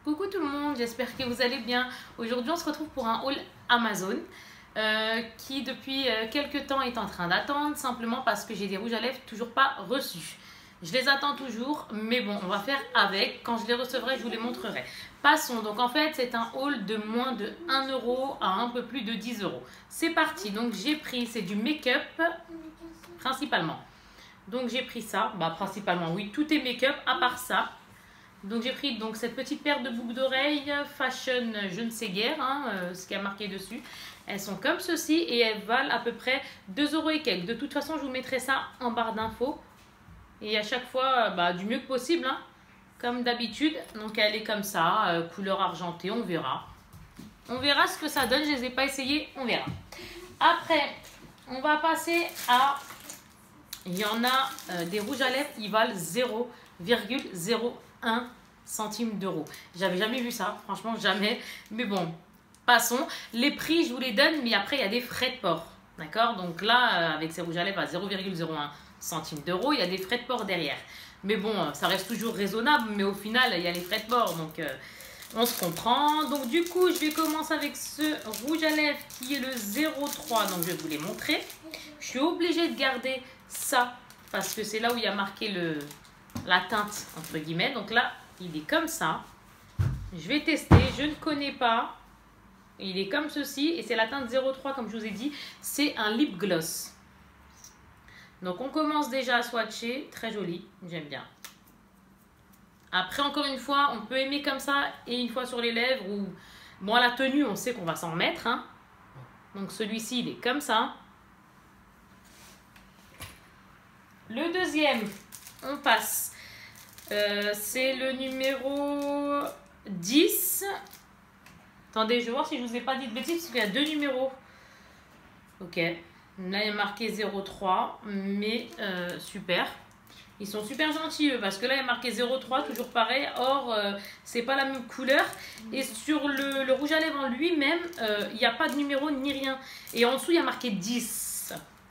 Coucou tout le monde, j'espère que vous allez bien. Aujourd'hui on se retrouve pour un haul Amazon qui depuis quelques temps est en train d'attendre, simplement parce que j'ai des rouges à lèvres toujours pas reçus. Je les attends toujours, mais bon, on va faire avec. Quand je les recevrai, je vous les montrerai. Passons, donc en fait c'est un haul de moins de 1 euro à un peu plus de 10 euros. C'est parti, donc j'ai pris, c'est du make-up principalement. Donc j'ai pris ça, principalement oui, tout est make-up à part ça. Donc j'ai pris donc cette petite paire de boucles d'oreilles fashion je ne sais guère, ce qui a marqué dessus. Elles sont comme ceci et elles valent à peu près 2 euros et quelques. De toute façon je vous mettrai ça en barre d'infos. Et à chaque fois du mieux que possible, comme d'habitude. Donc elle est comme ça, couleur argentée, on verra. On verra ce que ça donne, je ne les ai pas essayées, on verra. Après on va passer à... Il y en a des rouges à lèvres, ils valent 0,01 centime d'euro. J'avais jamais vu ça, franchement jamais. Mais bon, passons. Les prix, je vous les donne, mais après il y a des frais de port. D'accord? Donc là, avec ces rouges à lèvres à 0,01 centime d'euro, il y a des frais de port derrière. Mais bon, ça reste toujours raisonnable, mais au final, il y a les frais de port. Donc on se comprend. Donc du coup, je vais commencer avec ce rouge à lèvres qui est le 03. Donc je vais vous les montrer. Je suis obligée de garder ça parce que c'est là où il y a marqué la teinte entre guillemets. Donc là il est comme ça, je vais tester, je ne connais pas, il est comme ceci et c'est la teinte 03 comme je vous ai dit. C'est un lip gloss, donc on commence déjà à swatcher. Très joli, j'aime bien. Après encore une fois on peut aimer comme ça et une fois sur les lèvres, ou bon, à la tenue on sait qu'on va s'en mettre, donc celui-ci il est comme ça. Le deuxième, on passe. C'est le numéro 10. Attendez, je vais voir si je ne vous ai pas dit de bêtises, parce qu'il y a deux numéros. Ok. Là, il y a marqué 03, mais super. Ils sont super gentils, eux, parce que là, il y a marqué 03, toujours pareil. Or, c'est pas la même couleur. Et sur le rouge à lèvres en lui-même, il n'y a pas de numéro ni rien. Et en dessous, il y a marqué 10.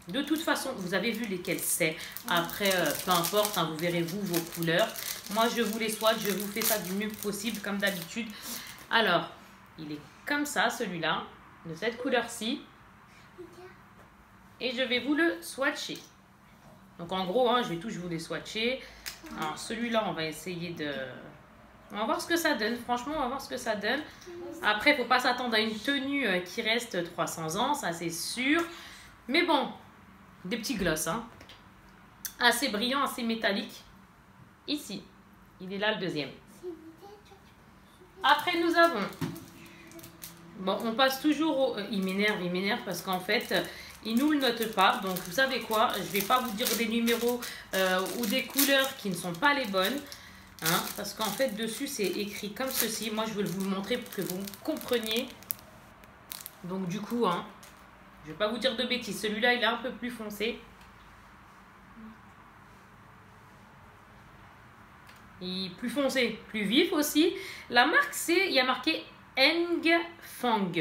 De toute façon, vous avez vu lesquels c'est. Après, peu importe, vous verrez vous vos couleurs. Moi, je vous les swatch, je vous fais ça du mieux possible, comme d'habitude. Alors, il est comme ça, celui-là, de cette couleur-ci. Et je vais vous le swatcher. Donc, en gros, je vais tous vous les swatcher. Alors, celui-là, on va essayer de... On va voir ce que ça donne. Franchement, on va voir ce que ça donne. Après, il ne faut pas s'attendre à une tenue qui reste 300 ans, ça c'est sûr. Mais bon... Des petits gloss, assez brillant, assez métallique. Ici, il est là le deuxième. Après, nous avons... Bon, on passe toujours au... Il m'énerve parce qu'en fait, il nous le note pas. Donc, vous savez quoi? Je vais pas vous dire des numéros ou des couleurs qui ne sont pas les bonnes. Parce qu'en fait, dessus, c'est écrit comme ceci. Moi, je vais vous le montrer pour que vous compreniez. Donc, du coup, je ne vais pas vous dire de bêtises. Celui-là, il est un peu plus foncé. Il est plus foncé, plus vif aussi. La marque, c'est... Il y a marqué Eng Fang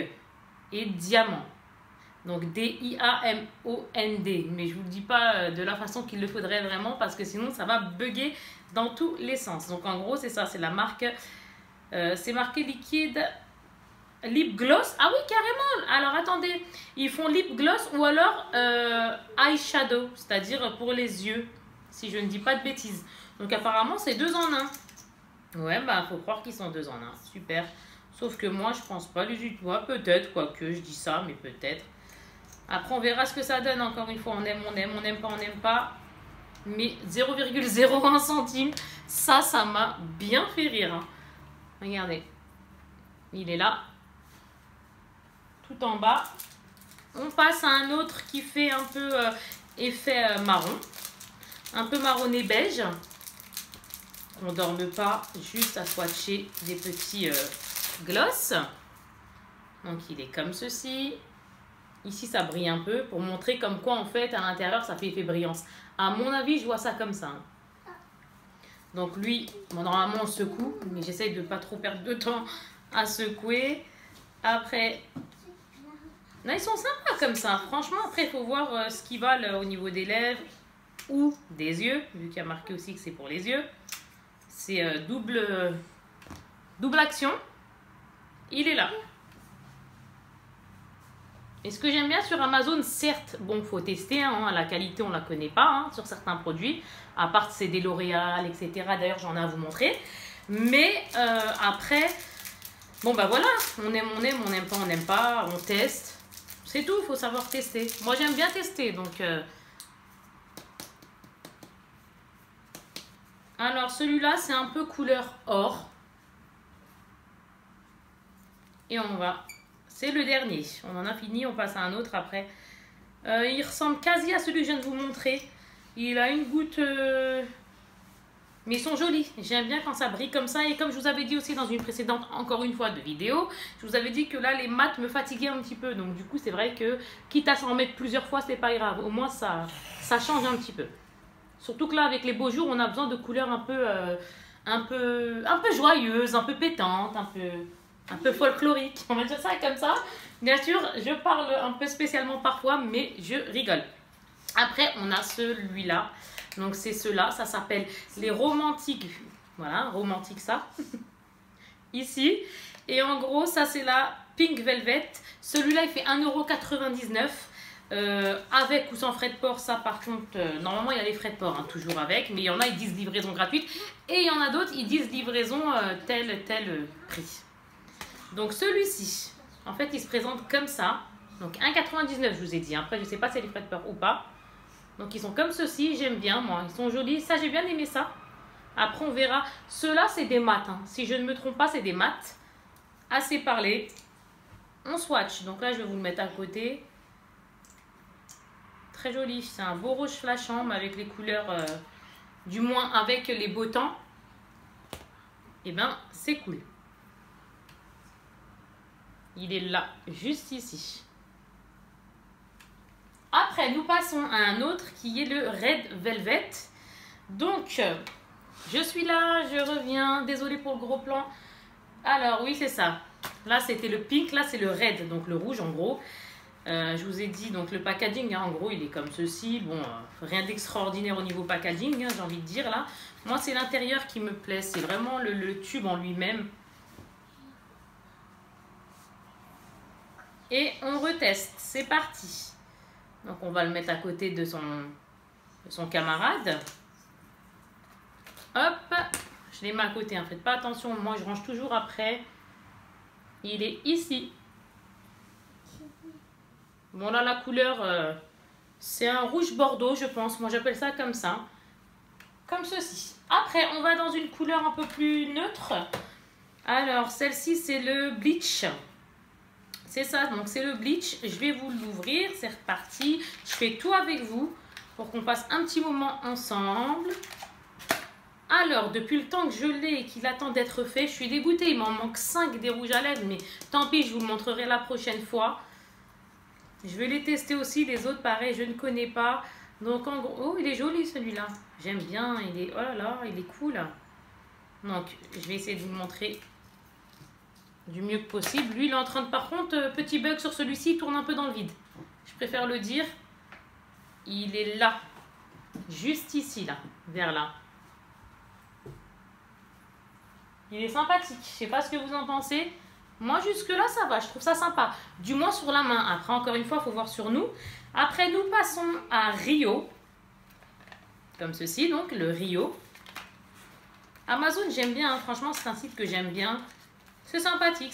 et Diamant. Donc, D-I-A-M-O-N-D. Mais je ne vous le dis pas de la façon qu'il le faudrait vraiment, parce que sinon, ça va bugger dans tous les sens. Donc, en gros, c'est ça. C'est la marque... c'est marqué liquide... Lip gloss, ah oui carrément. Alors attendez, ils font lip gloss ou alors eyeshadow, c'est-à-dire pour les yeux, si je ne dis pas de bêtises. Donc apparemment c'est 2 en 1. Ouais, faut croire qu'ils sont 2 en 1, super. Sauf que moi je pense pas, les moi peut-être, quoique je dis ça, mais peut-être. Après on verra ce que ça donne, encore une fois, on aime pas, on n'aime pas. Mais 0,01 centime, ça m'a bien fait rire. Regardez, il est là. Tout en bas. On passe à un autre qui fait un peu effet marron, un peu marronné beige. On ne dorme pas, juste à swatcher des petits gloss. Donc il est comme ceci. Ici ça brille un peu pour montrer comme quoi en fait à l'intérieur ça fait effet brillance. À mon avis je vois ça comme ça. Donc lui, normalement on secoue, mais j'essaye de ne pas trop perdre de temps à secouer. Après... Non, ils sont sympas comme ça. Franchement, après, il faut voir ce qu'ils valent au niveau des lèvres ou des yeux, vu qu'il y a marqué aussi que c'est pour les yeux. C'est double double action. Il est là. Et ce que j'aime bien sur Amazon, certes, bon, faut tester, hein, la qualité, on la connaît pas hein, sur certains produits, à part c'est des L'Oréal, etc. D'ailleurs, j'en ai à vous montrer. Mais après, bon, bah voilà, on aime, on n'aime pas, on n'aime pas, on teste. C'est tout, il faut savoir tester. Moi, j'aime bien tester, donc... Alors, celui-là, c'est un peu couleur or. Et on va... C'est le dernier. On en a fini, on passe à un autre après. Il ressemble quasi à celui que je viens de vous montrer. Il a une goutte... Mais ils sont jolis. J'aime bien quand ça brille comme ça. Et comme je vous avais dit aussi dans une précédente, encore une fois, de vidéo, je vous avais dit que là, les mats me fatiguaient un petit peu. Donc du coup, c'est vrai que, quitte à s'en mettre plusieurs fois, c'est pas grave. Au moins, ça change un petit peu. Surtout que là, avec les beaux jours, on a besoin de couleurs un peu joyeuses, un peu pétantes, un peu folkloriques. On va dire ça comme ça. Bien sûr, je parle un peu spécialement parfois, mais je rigole. Après, on a celui-là. Donc, c'est ceux-là. Ça s'appelle les romantiques. Voilà, romantique ça. Ici. Et en gros, ça, c'est la Pink Velvet. Celui-là, il fait 1,99 €. Avec ou sans frais de port, ça par contre, normalement il y a les frais de port, hein, toujours avec, mais il y en a, ils disent livraison gratuite, et il y en a d'autres, ils disent livraison tel prix. Donc celui-ci, en fait, il se présente comme ça, donc 1,99 € je vous ai dit, après je sais pas si c'est les frais de port ou pas. Donc ils sont comme ceci, j'aime bien moi, ils sont jolis, ça j'ai bien aimé ça. Après on verra, ceux-là c'est des mats, hein. Si je ne me trompe pas c'est des mats. Assez parlé, on swatch, donc là je vais vous le mettre à côté. Très joli, c'est un beau rouge flashant mais avec les couleurs, du moins avec les beaux temps, et ben c'est cool. Il est là, juste ici. Après nous passons à un autre qui est le Red Velvet. Donc je suis là, je reviens, désolée pour le gros plan. Alors oui c'est ça, là c'était le pink, là c'est le red, donc le rouge en gros. Je vous ai dit, donc le packaging, hein, en gros, il est comme ceci. Bon, rien d'extraordinaire au niveau packaging, hein, j'ai envie de dire là. Moi, c'est l'intérieur qui me plaît. C'est vraiment le tube en lui-même. Et on reteste. C'est parti. Donc, on va le mettre à côté de son camarade. Hop. Je les mets à côté. Hein. Faites pas attention. Moi, je range toujours après. Il est ici. Bon là la couleur, c'est un rouge bordeaux je pense, moi j'appelle ça comme ça. Comme ceci. Après on va dans une couleur un peu plus neutre. Alors celle-ci c'est le bleach. C'est ça, donc c'est le bleach. Je vais vous l'ouvrir, c'est reparti. Je fais tout avec vous pour qu'on passe un petit moment ensemble. Alors, depuis le temps que je l'ai et qu'il attend d'être fait, je suis dégoûtée. Il m'en manque 5 des rouges à lèvres, mais tant pis, je vous le montrerai la prochaine fois. Je vais les tester aussi, les autres pareil, je ne connais pas. Donc en gros, oh il est joli celui-là. J'aime bien, il est, oh là là, il est cool. Donc je vais essayer de vous le montrer du mieux que possible. Lui il est en train de, par contre, petit bug sur celui-ci, il tourne un peu dans le vide. Je préfère le dire. Il est là, juste ici là, vers là. Il est sympathique, je sais pas ce que vous en pensez. Moi, jusque-là, ça va. Je trouve ça sympa. Du moins sur la main. Après, encore une fois, il faut voir sur nous. Après, nous passons à Rio. Comme ceci, donc, le Rio. Amazon, j'aime bien. Hein. Franchement, c'est un site que j'aime bien. C'est sympathique,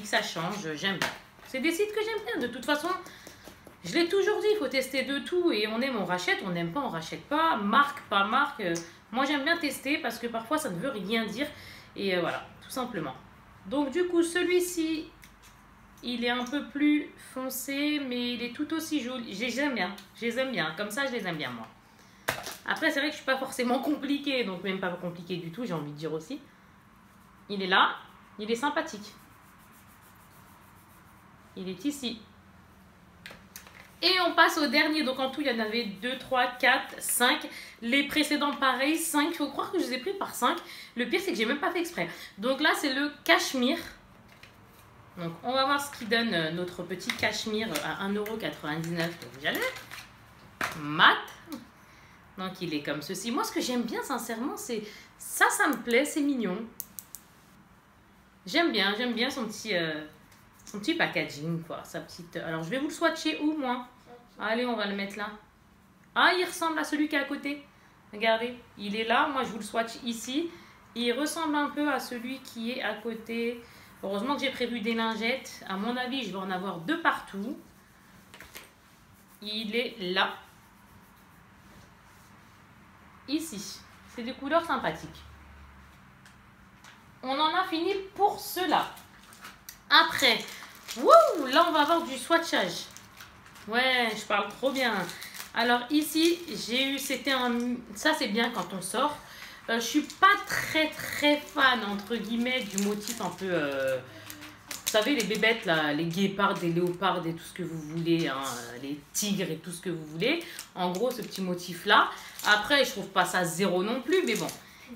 ça change. J'aime bien. C'est des sites que j'aime bien. De toute façon, je l'ai toujours dit, il faut tester de tout. Et on aime, on rachète. On n'aime pas, on rachète pas. Marque, pas marque. Moi, j'aime bien tester parce que parfois, ça ne veut rien dire. Et voilà, tout simplement. Donc du coup celui-ci il est un peu plus foncé mais il est tout aussi joli. Je les aime bien, comme ça je les aime bien moi. Après c'est vrai que je suis pas forcément compliquée, donc même pas compliquée du tout j'ai envie de dire aussi. Il est là, il est sympathique. Il est ici. Et on passe au dernier, donc en tout il y en avait 2, 3, 4, 5. Les précédents pareil, 5. Il faut croire que je les ai pris par 5. Le pire c'est que j'ai même pas fait exprès. Donc là c'est le cachemire. Donc on va voir ce qui donne notre petit cachemire à 1,99 €. Mat. Donc il est comme ceci. Moi ce que j'aime bien sincèrement c'est ça, ça me plaît, c'est mignon. J'aime bien son petit packaging, quoi. Sa petite... Alors, je vais vous le swatcher où, moi? Allez, on va le mettre là. Ah, il ressemble à celui qui est à côté. Regardez, il est là. Moi, je vous le swatch ici. Il ressemble un peu à celui qui est à côté. Heureusement que j'ai prévu des lingettes. À mon avis, je vais en avoir 2 partout. Il est là. Ici. C'est des couleurs sympathiques. On en a fini pour cela. Après, wouh, là, on va avoir du swatchage. Ouais, je parle trop bien. Alors ici, j'ai eu, c'était un... Ça, c'est bien quand on sort. Je suis pas très fan, entre guillemets, du motif un peu... vous savez, les bébêtes, là, les guépards, les léopards et tout ce que vous voulez, hein, les tigres et tout ce que vous voulez. En gros, ce petit motif-là. Après, je trouve pas ça zéro non plus, mais bon.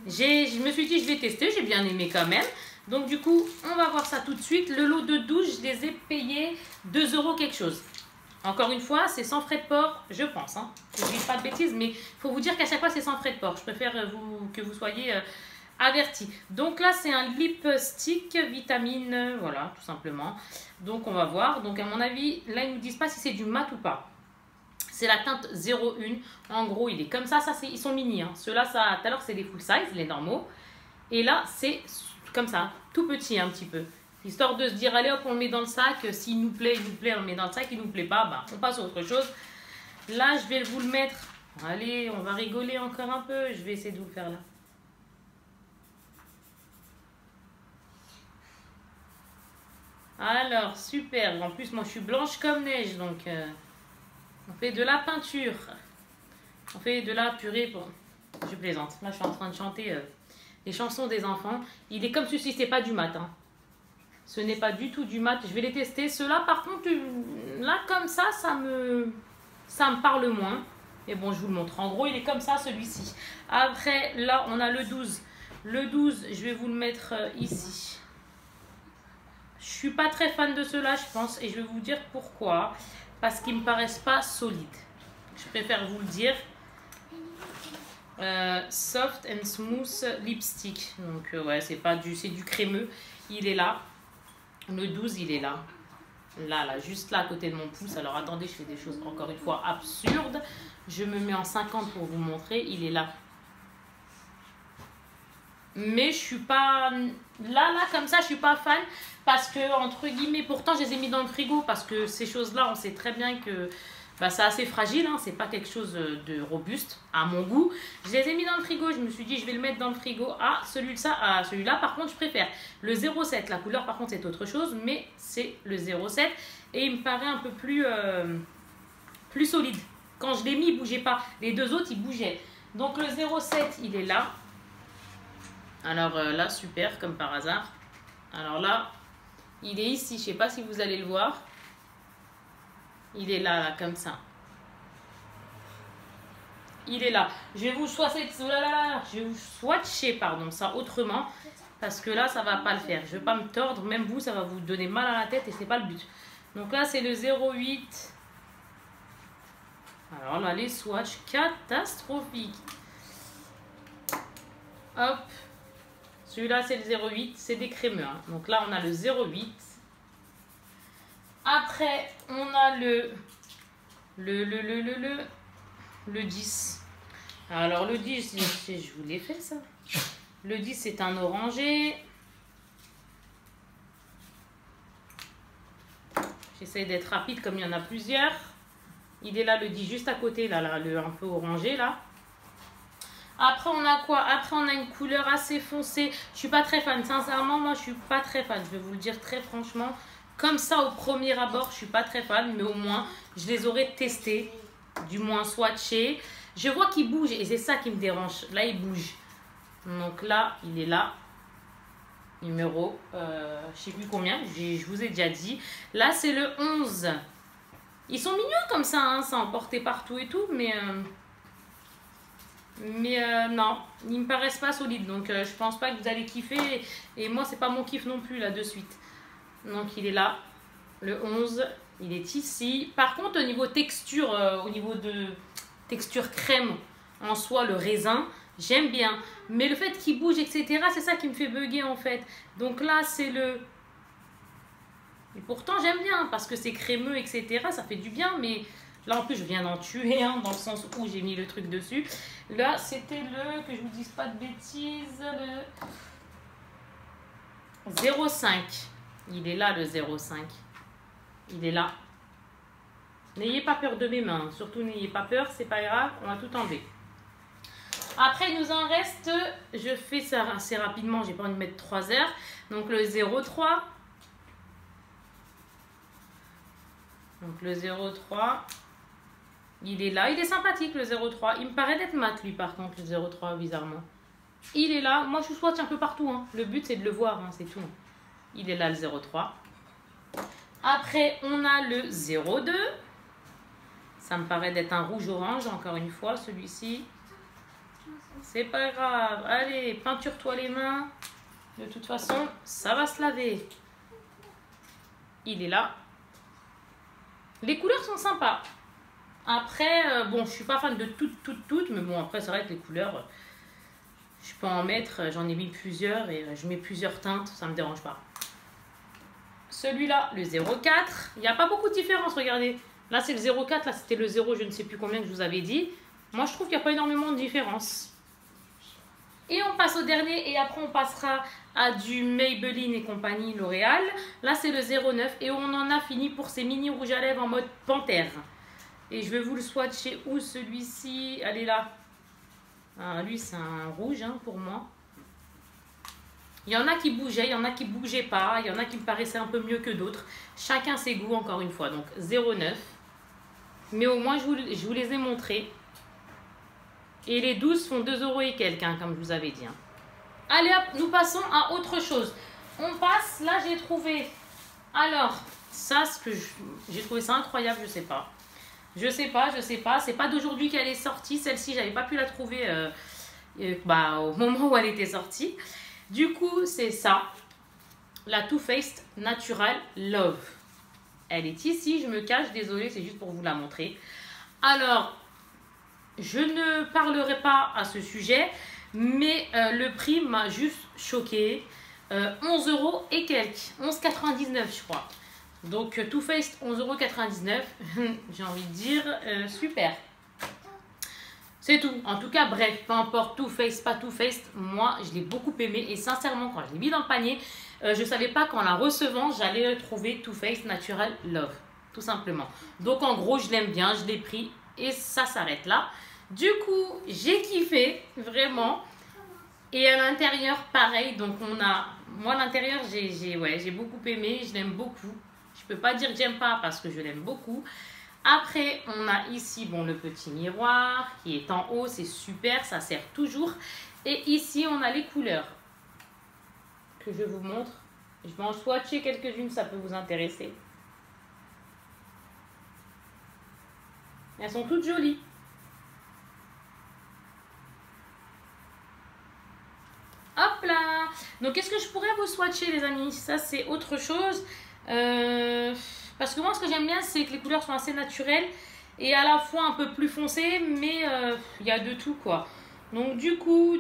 Je me suis dit, je vais tester, j'ai bien aimé quand même. Donc du coup, on va voir ça tout de suite. Le lot de 12, je les ai payés 2 € quelque chose. Encore une fois, c'est sans frais de port, je pense. Hein. Je ne dis pas de bêtises, mais il faut vous dire qu'à chaque fois, c'est sans frais de port. Je préfère que vous soyez avertis. Donc là, c'est un lipstick vitamine, voilà, tout simplement. Donc on va voir. Donc à mon avis, là, ils ne nous disent pas si c'est du mat ou pas. C'est la teinte 01. En gros, il est comme ça. Ils sont mini. Hein. Ceux-là, tout à l'heure, c'est les full size, les normaux. Et là, c'est comme ça, tout petit un petit peu. Histoire de se dire, allez hop, on le met dans le sac. S'il nous plaît, on le met dans le sac. Il ne nous plaît pas, bah, on passe à autre chose. Là, je vais vous le mettre. Allez, on va rigoler encore un peu. Je vais essayer de vous le faire là. Alors, super. En plus, moi, je suis blanche comme neige. Donc, on fait de la peinture. On fait de la purée. Bon, je plaisante. Là, je suis en train de chanter les chansons des enfants. Il est comme si c'était pas du mat. Hein. Ce n'est pas du tout du mat. Je vais les tester. Ceux-là, par contre, là, comme ça me parle moins. Mais bon, je vous le montre. En gros, il est comme ça, celui-ci. Après, là, on a le 12. Le 12, je vais vous le mettre ici. Je suis pas très fan de ceux-là, je pense. Et je vais vous dire pourquoi. Parce qu'ils me paraissent pas solides. Je préfère vous le dire. Soft and smooth lipstick. Donc, ouais, c'est du crémeux. Il est là. Le 12, il est là. Là, juste là, à côté de mon pouce. Alors, attendez, je fais des choses, encore une fois, absurdes. Je me mets en 50 pour vous montrer. Il est là. Mais je suis pas... Là, comme ça, je suis pas fan. Parce que, entre guillemets, pourtant, je les ai mis dans le frigo. Parce que ces choses-là, on sait très bien que... Bah, c'est assez fragile, hein, c'est pas quelque chose de robuste à mon goût. Je les ai mis dans le frigo, je me suis dit je vais le mettre dans le frigo. Ah, celui-là par contre je préfère le 07. La couleur par contre c'est autre chose, mais c'est le 07 et il me paraît un peu plus solide. Quand je l'ai mis, il bougeait pas. Les deux autres ils bougeaient. Donc le 07 il est là. Alors là super comme par hasard. Alors là il est ici, je sais pas si vous allez le voir. Il est là, comme ça. Il est là. Je vais vous swatcher, pardon, ça autrement. Parce que là, ça va pas le faire. Je vais pas me tordre. Même vous, ça va vous donner mal à la tête et c'est pas le but. Donc là, c'est le 08. Alors là, les swatchs catastrophiques. Hop. Celui-là, c'est le 08. C'est des crémeux. Hein. Donc là, on a le 08. Après, on a le 10. Alors, le 10, je vous l'ai fait, ça. Le 10, c'est un orangé. J'essaie d'être rapide comme il y en a plusieurs. Il est là, le 10, juste à côté, là, le un peu orangé, là. Après, on a quoi? Après, on a une couleur assez foncée. Je suis pas très fan. Sincèrement, moi, je suis pas très fan. Je vais vous le dire très franchement. Comme ça, au premier abord, je suis pas très fan, mais au moins, je les aurais testés, du moins swatchés. Je vois qu'ils bougent et c'est ça qui me dérange. Là, il bouge. Donc là, il est là. Numéro, je sais plus combien, je vous ai déjà dit. Là, c'est le 11. Ils sont mignons comme ça, hein, ça emporté partout et tout, mais non, ils me paraissent pas solides. Donc, je pense pas que vous allez kiffer. Et moi, c'est pas mon kiff non plus, là, de suite. Donc il est là, le 11, il est ici. Par contre au niveau texture, au niveau de texture crème en soi, le raisin, J'aime bien. Mais le fait qu'il bouge, etc., c'est ça qui me fait bugger en fait. Donc là, c'est le... Et pourtant, j'aime bien parce que c'est crémeux, etc. Ça fait du bien, mais là, en plus, je viens d'en tuer un dans le sens où j'ai mis le truc dessus. Là, c'était le, que je vous dise pas de bêtises, le 0,5. Il est là, le 0,5. Il est là. N'ayez pas peur de mes mains. Surtout, n'ayez pas peur, c'est pas grave, on va tout enlever. Après, il nous en reste, je fais ça assez rapidement, j'ai pas envie de mettre 3 heures. Donc, le 0,3. Donc le 0,3, il est là. Il est sympathique le 0,3. Il me paraît d'être mat lui par contre, le 0,3 bizarrement. Il est là. Moi je swatch un peu partout. Hein. Le but c'est de le voir, hein, c'est tout. Il est là le 0,3. Après on a le 0,2. Ça me paraît d'être un rouge-orange encore une fois celui-ci. C'est pas grave. Allez, peinture-toi les mains. De toute façon, ça va se laver. Il est là. Les couleurs sont sympas. Après, bon, je suis pas fan de toutes, mais bon, après, c'est vrai que les couleurs, je peux en mettre, j'en ai mis plusieurs et je mets plusieurs teintes, ça me dérange pas. Celui-là, le 0,4, il n'y a pas beaucoup de différence, regardez. Là, c'est le 0,4, là, c'était le 0, je ne sais plus combien que je vous avais dit. Moi, je trouve qu'il n'y a pas énormément de différence. Et on passe au dernier et après, on passera à du Maybelline et compagnie L'Oréal. Là, c'est le 0,9 et on en a fini pour ces mini rouges à lèvres en mode panthère. Et je vais vous le swatcher où celui-ci. Allez là. Ah, lui, c'est un rouge hein, pour moi. Il y en a qui bougeaient, il y en a qui ne bougeaient pas. Il y en a qui me paraissaient un peu mieux que d'autres. Chacun ses goûts, encore une fois. Donc 0,9. Mais au moins, je vous les ai montrés. Et les 12 font 2 € et quelques, hein, comme je vous avais dit. Hein. Allez hop, nous passons à autre chose. On passe, là j'ai trouvé, alors, ça, j'ai trouvé ça incroyable, je sais pas. Je sais pas, c'est pas d'aujourd'hui qu'elle est sortie, celle-ci, j'avais pas pu la trouver au moment où elle était sortie. Du coup, c'est ça, la Too Faced Natural Love. Elle est ici, je me cache, désolée, c'est juste pour vous la montrer. Alors, je ne parlerai pas à ce sujet, mais le prix m'a juste choqué. 11 € et quelques, 11,99 je crois. Donc Too Faced 11,99 €, j'ai envie de dire super. C'est tout. En tout cas, bref, peu importe Too Faced, pas Too Faced, moi je l'ai beaucoup aimé et sincèrement quand je l'ai mis dans le panier, je savais pas qu'en la recevant, j'allais trouver Too Faced Natural Love, tout simplement. Donc en gros, je l'aime bien, je l'ai pris et ça s'arrête là. Du coup, j'ai kiffé, vraiment. Et à l'intérieur, pareil. Donc, on a... Moi, l'intérieur, j'ai beaucoup aimé. Je l'aime beaucoup. Je peux pas dire que j'aime pas parce que je l'aime beaucoup. Après, on a ici, bon, le petit miroir qui est en haut. C'est super, ça sert toujours. Et ici, on a les couleurs que je vous montre. Je vais en swatcher quelques-unes, ça peut vous intéresser. Elles sont toutes jolies. Hop là! Donc, qu'est-ce que je pourrais vous swatcher, les amis? Ça, c'est autre chose. Parce que moi, ce que j'aime bien, c'est que les couleurs sont assez naturelles et à la fois un peu plus foncées, mais il y a de tout, quoi. Donc, du coup,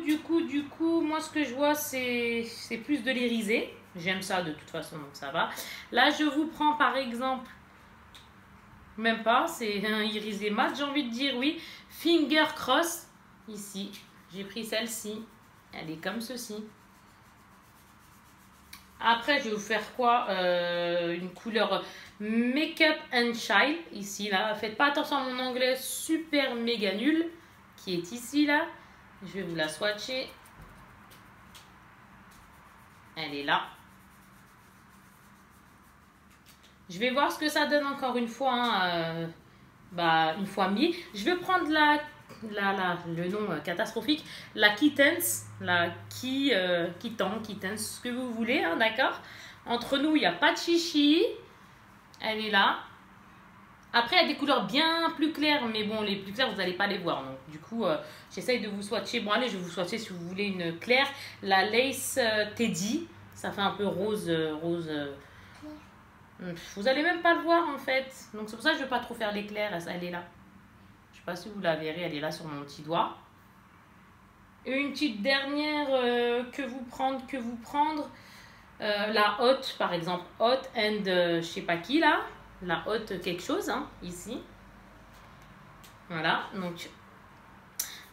moi, ce que je vois, c'est plus de l'irisé. J'aime ça, de toute façon, donc ça va. Là, je vous prends, par exemple, même pas, c'est un irisé mat, j'ai envie de dire, oui. Finger Cross, ici. J'ai pris celle-ci. Elle est comme ceci. Après, je vais vous faire quoi? Une couleur Make-up and Shine, ici, là. Faites pas attention à mon anglais super méga nul, qui est ici, là. Je vais vous la swatcher. Elle est là. Je vais voir ce que ça donne encore une fois, hein, une fois mis. Je vais prendre le nom catastrophique, la Kittens, la Kittens, ce que vous voulez, hein, d'accord. Entre nous, il n'y a pas de chichi. Elle est là. Après, il y a des couleurs bien plus claires, mais bon, les plus claires, vous n'allez pas les voir. Donc, du coup, j'essaye de vous swatcher. Bon, allez, je vais vous swatcher si vous voulez une claire. La Lace Teddy, ça fait un peu rose. Vous n'allez même pas le voir, en fait. Donc, c'est pour ça que je ne vais pas trop faire l'éclair. Elle est là. Je ne sais pas si vous la verrez, elle est là sur mon petit doigt. Une petite dernière que vous prendre. La haute, par exemple. Haute and je sais pas qui là. La haute quelque chose, hein, ici. Voilà, donc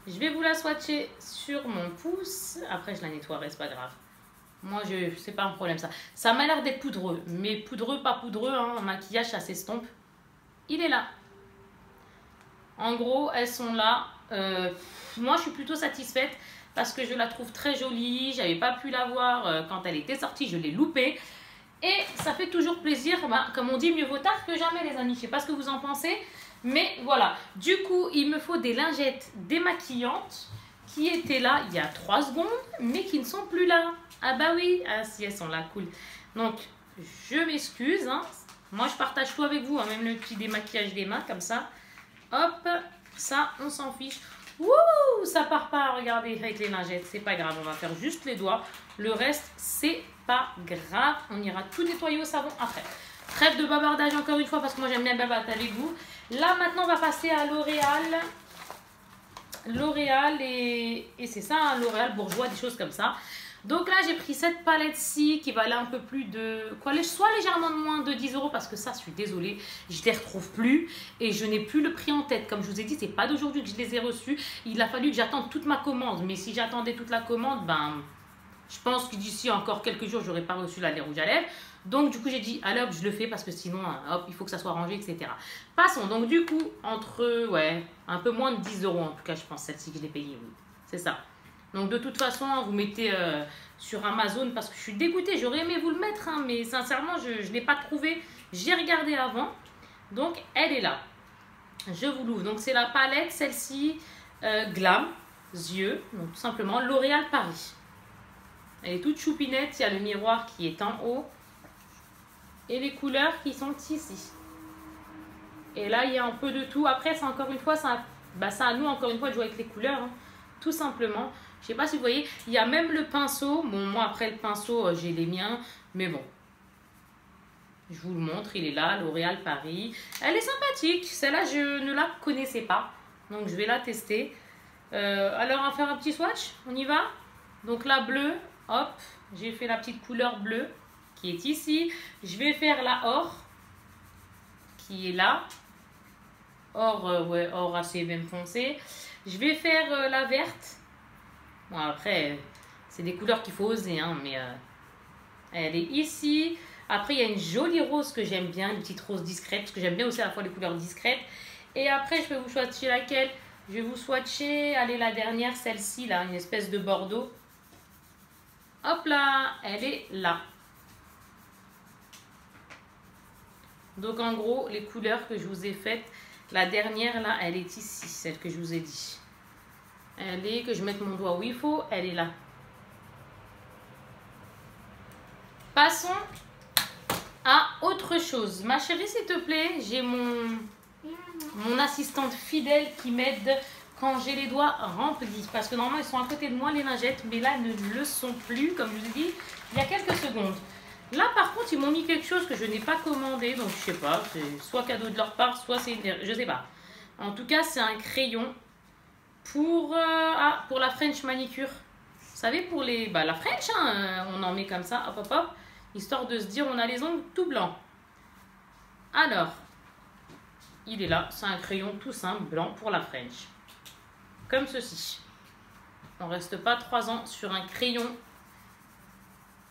je vais vous la swatcher sur mon pouce. Après, je la nettoierai, c'est pas grave. Moi, c'est pas un problème ça. Ça m'a l'air d'être poudreux, mais poudreux, pas poudreux, hein, en maquillage, ça s'estompe. Il est là. En gros, elles sont là. Moi, je suis plutôt satisfaite parce que je la trouve très jolie. J'avais pas pu la voir quand elle était sortie, je l'ai loupée. Et ça fait toujours plaisir. Bah, comme on dit, mieux vaut tard que jamais, les amis. Je sais pas ce que vous en pensez. Mais voilà, du coup, il me faut des lingettes démaquillantes qui étaient là il y a 3 secondes, mais qui ne sont plus là. Ah bah oui, ah si, elles sont là, cool. Donc, je m'excuse, hein. Moi, je partage tout avec vous, hein, même le petit démaquillage des mains, comme ça. Hop, ça, on s'en fiche. Wouh, ça part pas, regardez, avec les lingettes. C'est pas grave, on va faire juste les doigts. Le reste, c'est pas grave. On ira tout nettoyer au savon après. Trêve de bavardage encore une fois, parce que moi, j'aime bien bavarder avec vous. Là, maintenant, on va passer à L'Oréal. L'Oréal, et c'est ça, hein, L'Oréal Bourgeois, des choses comme ça. Donc là, j'ai pris cette palette-ci qui valait un peu plus de... soit légèrement moins de 10 € parce que ça, je suis désolée, je ne les retrouve plus. Et je n'ai plus le prix en tête. Comme je vous ai dit, c'est pas d'aujourd'hui que je les ai reçus. Il a fallu que j'attende toute ma commande. Mais si j'attendais toute la commande, ben... je pense que d'ici encore quelques jours, j'aurais pas reçu la lait rouge à lèvres. Donc, du coup, j'ai dit, allez hop, je le fais parce que sinon, hop, il faut que ça soit rangé, etc. Passons. Donc, du coup, entre, ouais, un peu moins de 10 € en tout cas, je pense, celle-ci que je l'ai payée, oui. C'est ça. Donc, de toute façon, vous mettez sur Amazon parce que je suis dégoûtée. J'aurais aimé vous le mettre, hein, mais sincèrement, je ne l'ai pas trouvé. J'ai regardé avant. Donc, elle est là. Je vous l'ouvre. Donc, c'est la palette, celle-ci, Glam, yeux. Donc, tout simplement, L'Oréal Paris. Elle est toute choupinette. Il y a le miroir qui est en haut. Et les couleurs qui sont ici. Et là, il y a un peu de tout. Après, c'est encore une fois, ça à nous, encore une fois, de jouer avec les couleurs. Hein, tout simplement. Je ne sais pas si vous voyez. Il y a même le pinceau. Bon, moi, après le pinceau, j'ai les miens. Mais bon. Je vous le montre. Il est là, L'Oréal Paris. Elle est sympathique. Celle-là, je ne la connaissais pas. Donc, je vais la tester. Alors, on va faire un petit swatch. On y va. Donc, la bleue. Hop. J'ai fait la petite couleur bleue qui est ici. Je vais faire la or qui est là. Or, ouais, or assez même foncé. Je vais faire la verte. Bon, après, c'est des couleurs qu'il faut oser, hein, mais elle est ici. Après, il y a une jolie rose que j'aime bien, une petite rose discrète, parce que j'aime bien aussi à la fois les couleurs discrètes. Et après, je vais vous swatcher laquelle? Je vais vous swatcher, allez, la dernière, celle-ci, là, une espèce de bordeaux. Hop là, elle est là. Donc en gros, les couleurs que je vous ai faites, la dernière là, elle est ici, celle que je vous ai dit. Elle est, que je mette mon doigt où il faut, elle est là. Passons à autre chose. Ma chérie, s'il te plaît, j'ai mon assistante fidèle qui m'aide quand j'ai les doigts remplis. Parce que normalement, ils sont à côté de moi, les lingettes, mais là, elles ne le sont plus, comme je vous ai dit, il y a quelques secondes. Là, par contre, ils m'ont mis quelque chose que je n'ai pas commandé, donc je sais pas, c'est soit cadeau de leur part, soit c'est, je sais pas. En tout cas, c'est un crayon pour la French manicure. Vous savez, pour les, la French, hein, on en met comme ça, hop, hop, hop, histoire de se dire, on a les ongles tout blancs. Alors, il est là, c'est un crayon tout simple, blanc pour la French. Comme ceci. On ne reste pas 3 ans sur un crayon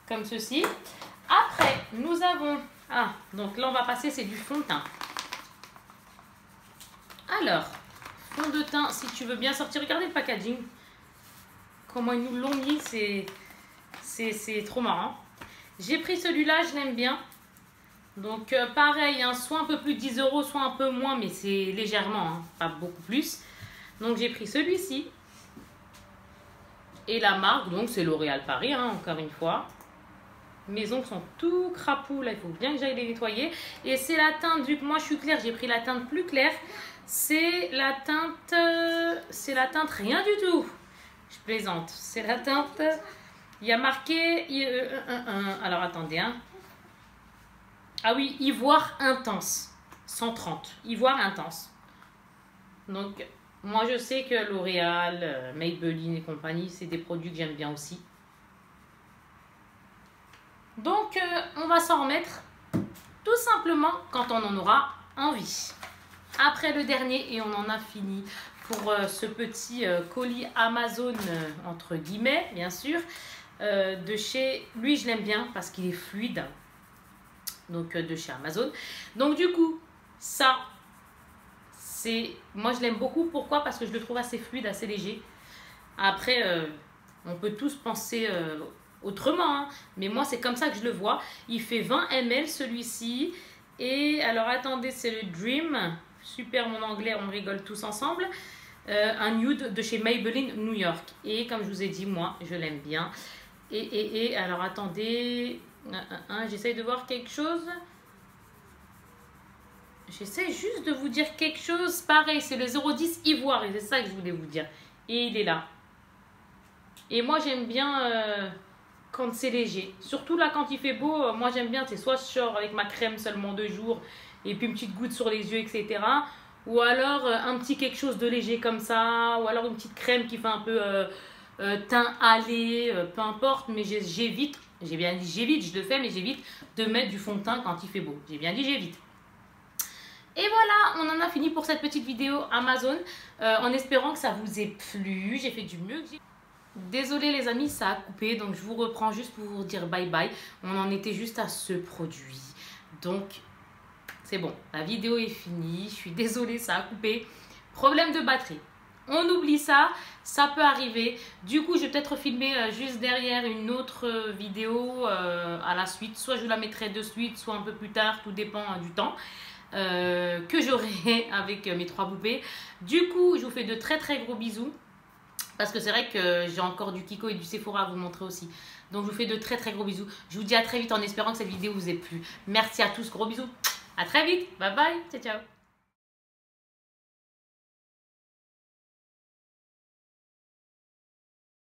comme ceci. Après, nous avons... Ah, donc là, on va passer, c'est du fond de teint. Alors, fond de teint, si tu veux bien sortir, regardez le packaging. Comment ils nous l'ont mis, c'est trop marrant. J'ai pris celui-là, je l'aime bien. Donc, pareil, hein, soit un peu plus de 10 €, soit un peu moins, mais c'est légèrement, hein, pas beaucoup plus. Donc, j'ai pris celui-ci. Et la marque, donc, c'est L'Oréal Paris, hein, encore une fois. Mes ongles sont tout crapauds, là, il faut bien que j'aille les nettoyer. Et c'est la teinte, vu que moi je suis claire, j'ai pris la teinte plus claire. C'est la teinte rien du tout. Je plaisante. C'est la teinte, il y a marqué, alors attendez, hein. Ah oui, ivoire intense, 130, ivoire intense. Donc, Moi, je sais que L'Oréal, Maybelline et compagnie, c'est des produits que j'aime bien aussi. Donc, on va s'en remettre tout simplement quand on en aura envie. Après le dernier, et on en a fini pour ce petit colis Amazon, entre guillemets, bien sûr, de chez... Lui, je l'aime bien parce qu'il est fluide. Donc, de chez Amazon. Donc, du coup, ça... Moi, je l'aime beaucoup. Pourquoi? Parce que je le trouve assez fluide, assez léger. Après, on peut tous penser autrement, hein. Mais moi, c'est comme ça que je le vois. Il fait 20 ml, celui-ci. Et alors, attendez, c'est le Dream. Super, mon anglais, on rigole tous ensemble. Un nude de chez Maybelline New York. Et comme je vous ai dit, moi, je l'aime bien. Et alors, attendez. J'essaye de voir quelque chose. J'essaie juste de vous dire quelque chose. Pareil, c'est le 010 ivoire. Et c'est ça que je voulais vous dire. Et il est là. Et moi, j'aime bien quand c'est léger. Surtout là, quand il fait beau, moi, j'aime bien. C'est soit je sors avec ma crème seulement 2 jours. Et puis une petite goutte sur les yeux, etc. Ou alors un petit quelque chose de léger comme ça. Ou alors une petite crème qui fait un peu teint hâlé. Peu importe. Mais j'évite. J'ai bien dit j'évite. Je le fais, mais j'évite de mettre du fond de teint quand il fait beau. J'ai bien dit j'évite. Et voilà, on en a fini pour cette petite vidéo Amazon, en espérant que ça vous ait plu. J'ai fait du mieux que j'ai. Désolée les amis, ça a coupé, donc je vous reprends juste pour vous dire bye bye. On en était juste à ce produit. Donc, c'est bon, la vidéo est finie. Je suis désolée, ça a coupé. Problème de batterie. On oublie ça, ça peut arriver. Du coup, je vais peut-être filmer juste derrière une autre vidéo à la suite. Soit je la mettrai de suite, soit un peu plus tard, tout dépend du temps. Que j'aurai avec mes 3 poupées. Du coup, je vous fais de très très gros bisous. Parce que c'est vrai que j'ai encore du Kiko et du Sephora à vous montrer aussi. Donc je vous fais de très très gros bisous. Je vous dis à très vite en espérant que cette vidéo vous ait plu. Merci à tous, gros bisous. À très vite. Bye bye. Ciao ciao.